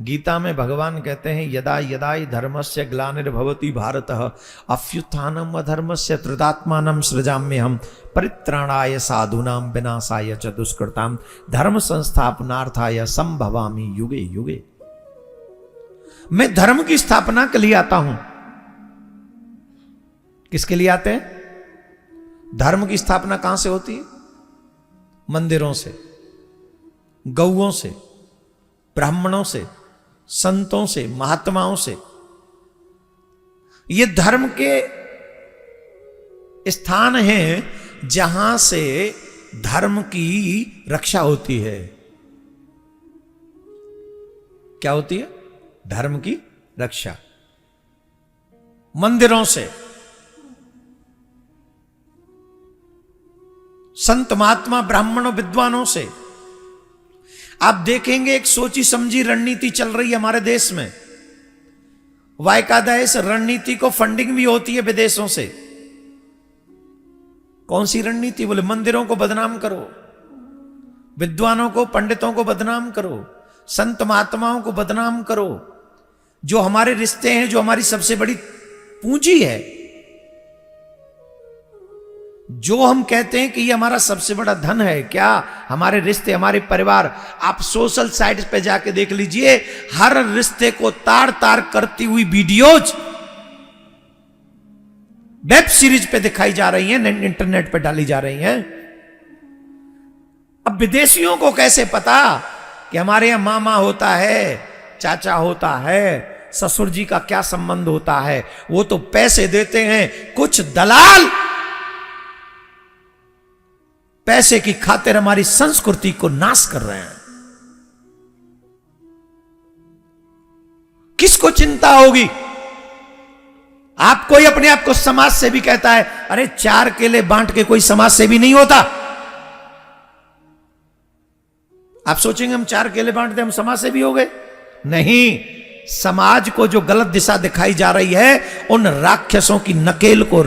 गीता में भगवान कहते हैं यदा यदा हि धर्मस्य ग्लानिर्भवति भारत अभ्युत्थानम् अधर्मस्य तदात्मानं सृजाम्यहम् परित्राणाय साधूनां विनाशाय च दुष्कृतां धर्म संस्थापनार्थाय संभवामि युगे युगे। मैं धर्म की स्थापना के लिए आता हूं। किसके लिए आते हैं? धर्म की स्थापना कहां से होती है? मंदिरों से, गौओं से, ब्राह्मणों से, संतों से, महात्माओं से। ये धर्म के स्थान हैं जहां से धर्म की रक्षा होती है। क्या होती है? धर्म की रक्षा मंदिरों से, संत महात्मा ब्राह्मणों विद्वानों से। आप देखेंगे एक सोची समझी रणनीति चल रही है हमारे देश में। वायकायदा इस रणनीति को फंडिंग भी होती है विदेशों से। कौन सी रणनीति? बोले मंदिरों को बदनाम करो, विद्वानों को, पंडितों को बदनाम करो, संत महात्माओं को बदनाम करो। जो हमारे रिश्ते हैं, जो हमारी सबसे बड़ी पूंजी है, जो हम कहते हैं कि ये हमारा सबसे बड़ा धन है, क्या? हमारे रिश्ते, हमारे परिवार। आप सोशल साइट्स पे जाके देख लीजिए, हर रिश्ते को तार तार करती हुई वीडियोज वेब सीरीज पे दिखाई जा रही हैं, इंटरनेट पे डाली जा रही हैं। अब विदेशियों को कैसे पता कि हमारे यहां मामा होता है, चाचा होता है, ससुर जी का क्या संबंध होता है? वो तो पैसे देते हैं। कुछ दलाल पैसे की खातिर हमारी संस्कृति को नाश कर रहे हैं। किसको चिंता होगी? आप कोई अपने आप को समाज सेवी कहता है, अरे 4 केले बांट के कोई समाज सेवी नहीं होता। आप सोचेंगे हम 4 केले बांट दे हम समाज सेवी हो गए? नहीं। समाज को जो गलत दिशा दिखाई जा रही है, उन राक्षसों की नकेल को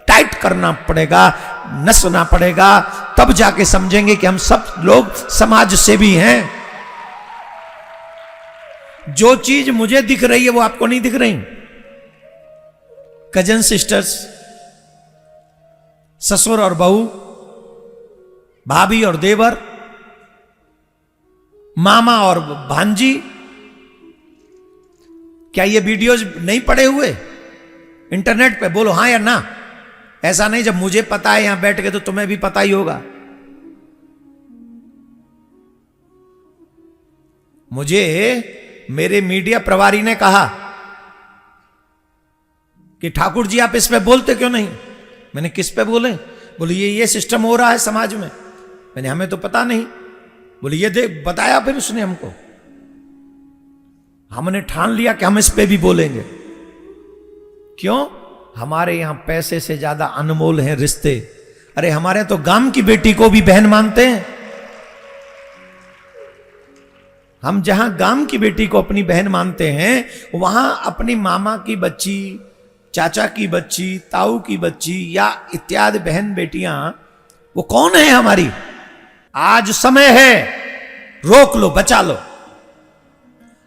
टाइट करना पड़ेगा, नसना पड़ेगा, तब जाके समझेंगे कि हम सब लोग समाज सेवी हैं। जो चीज मुझे दिख रही है वो आपको नहीं दिख रही। कजन सिस्टर्स, ससुर और बहू, भाभी और देवर, मामा और भांजी, क्या ये वीडियोज नहीं पड़े हुए इंटरनेट पे? बोलो हां या ना। ऐसा नहीं जब मुझे पता है यहां बैठ के तो तुम्हें भी पता ही होगा। मुझे मेरे मीडिया प्रभारी ने कहा कि ठाकुर जी आप इस पे बोलते क्यों नहीं? मैंने किस पे बोले? बोले ये सिस्टम हो रहा है समाज में। मैंने हमें तो पता नहीं। बोले ये देख, बताया फिर उसने हमको। हमने ठान लिया कि हम इस पे भी बोलेंगे। क्यों? हमारे यहां पैसे से ज्यादा अनमोल हैं रिश्ते। अरे हमारे तो गांव की बेटी को भी बहन मानते हैं। हम जहां गांव की बेटी को अपनी बहन मानते हैं, वहां अपनी मामा की बच्ची, चाचा की बच्ची, ताऊ की बच्ची या इत्यादि बहन बेटियां, वो कौन है हमारी? आज समय है, रोक लो, बचा लो।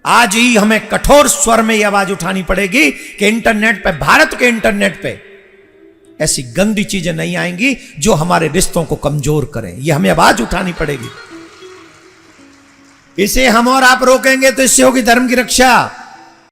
आज ही हमें कठोर स्वर में यह आवाज उठानी पड़ेगी कि इंटरनेट पे, भारत के इंटरनेट पे ऐसी गंदी चीजें नहीं आएंगी जो हमारे रिश्तों को कमजोर करें। यह हमें आवाज उठानी पड़ेगी। इसे हम और आप रोकेंगे तो इससे होगी धर्म की रक्षा।